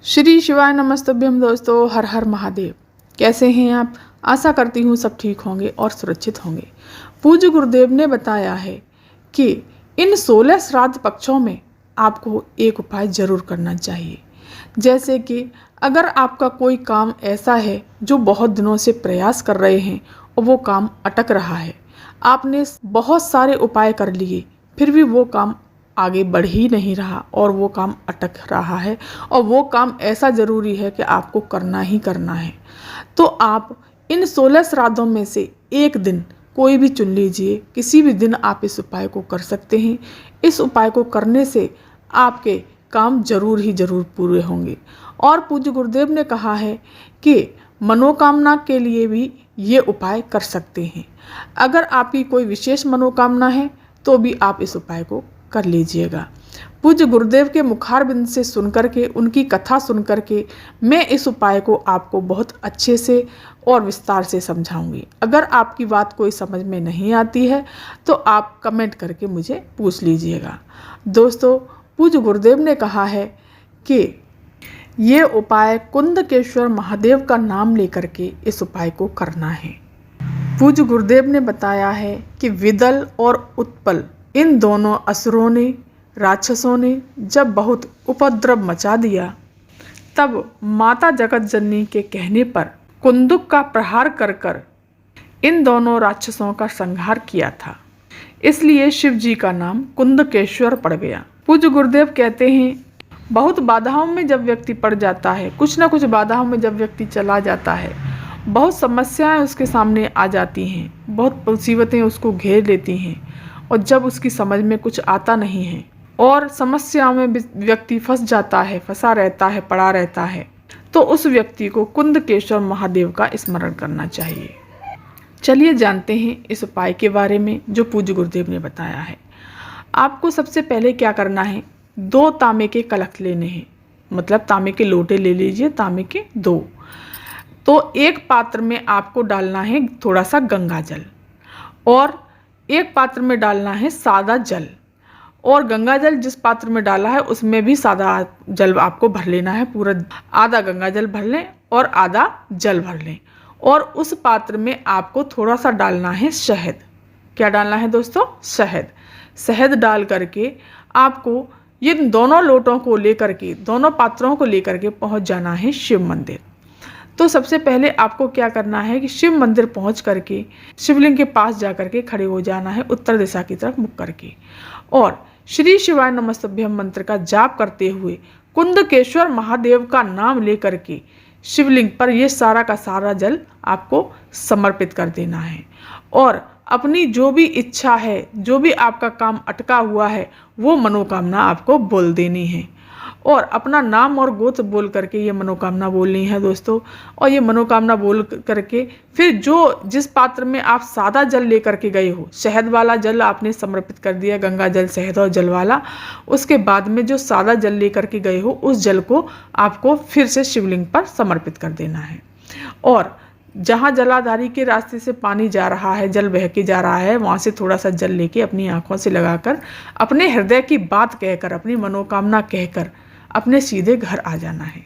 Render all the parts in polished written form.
श्री शिवाय नमस्तभ्यम दोस्तों, हर हर महादेव। कैसे हैं आप? आशा करती हूँ सब ठीक होंगे और सुरक्षित होंगे। पूज्य गुरुदेव ने बताया है कि इन 16 श्राद्ध पक्षों में आपको एक उपाय जरूर करना चाहिए। जैसे कि अगर आपका कोई काम ऐसा है जो बहुत दिनों से प्रयास कर रहे हैं और वो काम अटक रहा है, आपने बहुत सारे उपाय कर लिए फिर भी वो काम आगे बढ़ ही नहीं रहा और वो काम अटक रहा है और वो काम ऐसा ज़रूरी है कि आपको करना ही करना है, तो आप इन 16 श्राद्धों में से एक दिन कोई भी चुन लीजिए। किसी भी दिन आप इस उपाय को कर सकते हैं। इस उपाय को करने से आपके काम जरूर ही जरूर पूरे होंगे। और पूज्य गुरुदेव ने कहा है कि मनोकामना के लिए भी ये उपाय कर सकते हैं। अगर आपकी कोई विशेष मनोकामना है तो भी आप इस उपाय को कर लीजिएगा। पूज्य गुरुदेव के मुखारबिंद से सुनकर के, उनकी कथा सुनकर के मैं इस उपाय को आपको बहुत अच्छे से और विस्तार से समझाऊंगी। अगर आपकी बात कोई समझ में नहीं आती है तो आप कमेंट करके मुझे पूछ लीजिएगा। दोस्तों, पूज्य गुरुदेव ने कहा है कि ये उपाय कुंदकेश्वर महादेव का नाम लेकर के इस उपाय को करना है। पूज्य गुरुदेव ने बताया है कि विदल और उत्पल इन दोनों असुरों ने, राक्षसों ने जब बहुत उपद्रव मचा दिया, तब माता जगत जननी के कहने पर कुंदुक का प्रहार कर कर इन दोनों राक्षसों का संहार किया था। इसलिए शिव जी का नाम कुंदकेश्वर पड़ गया। पूज्य गुरुदेव कहते हैं, बहुत बाधाओं में जब व्यक्ति पड़ जाता है, कुछ ना कुछ बाधाओं में जब व्यक्ति चला जाता है, बहुत समस्याएं उसके सामने आ जाती हैं, बहुत मुसीबतें उसको घेर लेती हैं, और जब उसकी समझ में कुछ आता नहीं है और समस्याओं में व्यक्ति फंस जाता है, फंसा रहता है, पड़ा रहता है, तो उस व्यक्ति को कुंदकेश्वर महादेव का स्मरण करना चाहिए। चलिए जानते हैं इस उपाय के बारे में जो पूज्य गुरुदेव ने बताया है। आपको सबसे पहले क्या करना है, 2 तांबे के कलश लेने हैं, मतलब तांबे के लोटे ले लीजिए, तांबे के 2। तो एक पात्र में आपको डालना है थोड़ा सा गंगा जल और एक पात्र में डालना है सादा जल, और गंगा जल जिस पात्र में डाला है उसमें भी सादा जल आपको भर लेना है। पूरा आधा गंगा जल भर लें और आधा जल भर लें, और उस पात्र में आपको थोड़ा सा डालना है शहद। क्या डालना है दोस्तों? शहद। शहद डाल करके आपको ये दोनों लोटों को लेकर के, दोनों पात्रों को लेकर के पहुंच जाना है शिव मंदिर। तो सबसे पहले आपको क्या करना है कि शिव मंदिर पहुंच करके शिवलिंग के पास जा करके खड़े हो जाना है, उत्तर दिशा की तरफ मुख करके, और श्री शिवाय नमस्तभ्यम मंत्र का जाप करते हुए कुंदकेश्वर महादेव का नाम लेकर के शिवलिंग पर ये सारा का सारा जल आपको समर्पित कर देना है। और अपनी जो भी इच्छा है, जो भी आपका काम अटका हुआ है, वो मनोकामना आपको बोल देनी है, और अपना नाम और गोत्र बोल करके ये मनोकामना बोलनी है दोस्तों। और ये मनोकामना बोल करके फिर जिस पात्र में आप सादा जल लेकर के गए हो, शहद वाला जल आपने समर्पित कर दिया, गंगा जल, शहद और जल वाला, उसके बाद में जो सादा जल लेकर के गए हो उस जल को आपको फिर से शिवलिंग पर समर्पित कर देना है। और जहाँ जलाधारी के रास्ते से पानी जा रहा है, जल बह के जा रहा है, वहाँ से थोड़ा सा जल लेके अपनी आँखों से लगाकर अपने हृदय की बात कहकर, अपनी मनोकामना कहकर अपने सीधे घर आ जाना है।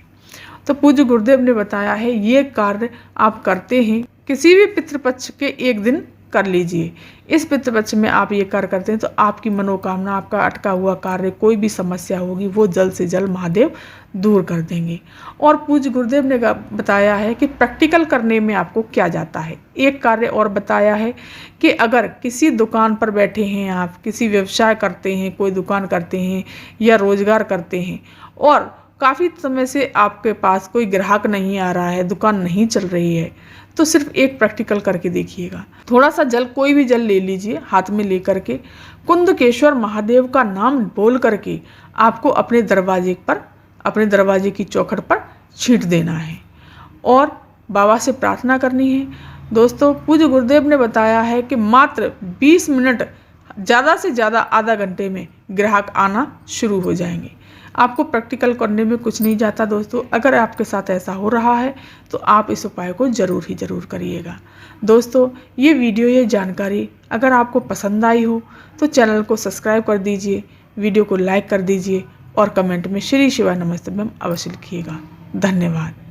तो पूज्य गुरुदेव ने बताया है ये कार्य आप करते हैं किसी भी पितृपक्ष के एक दिन कर लीजिए। इस पितृपक्ष में आप ये कार्य करते हैं तो आपकी मनोकामना, आपका अटका हुआ कार्य, कोई भी समस्या होगी वो जल्द से जल्द महादेव दूर कर देंगे। और पूज्य गुरुदेव ने बताया है कि प्रैक्टिकल करने में आपको क्या जाता है। एक कार्य और बताया है कि अगर किसी दुकान पर बैठे हैं, आप किसी व्यवसाय करते हैं, कोई दुकान करते हैं या रोजगार करते हैं, और काफ़ी समय से आपके पास कोई ग्राहक नहीं आ रहा है, दुकान नहीं चल रही है, तो सिर्फ एक प्रैक्टिकल करके देखिएगा। थोड़ा सा जल, कोई भी जल ले लीजिए हाथ में लेकर के, कुंदकेश्वर महादेव का नाम बोल करके आपको अपने दरवाजे पर, अपने दरवाजे की चौखट पर छींट देना है और बाबा से प्रार्थना करनी है। दोस्तों, पूज्य गुरुदेव ने बताया है कि मात्र 20 मिनट, ज़्यादा से ज़्यादा आधा घंटे में ग्राहक आना शुरू हो जाएंगे। आपको प्रैक्टिकल करने में कुछ नहीं जाता दोस्तों। अगर आपके साथ ऐसा हो रहा है तो आप इस उपाय को ज़रूर ही ज़रूर करिएगा। दोस्तों, ये वीडियो, ये जानकारी अगर आपको पसंद आई हो तो चैनल को सब्सक्राइब कर दीजिए, वीडियो को लाइक कर दीजिए और कमेंट में श्री शिवाय नमस्तुभ्यम अवश्य लिखिएगा। धन्यवाद।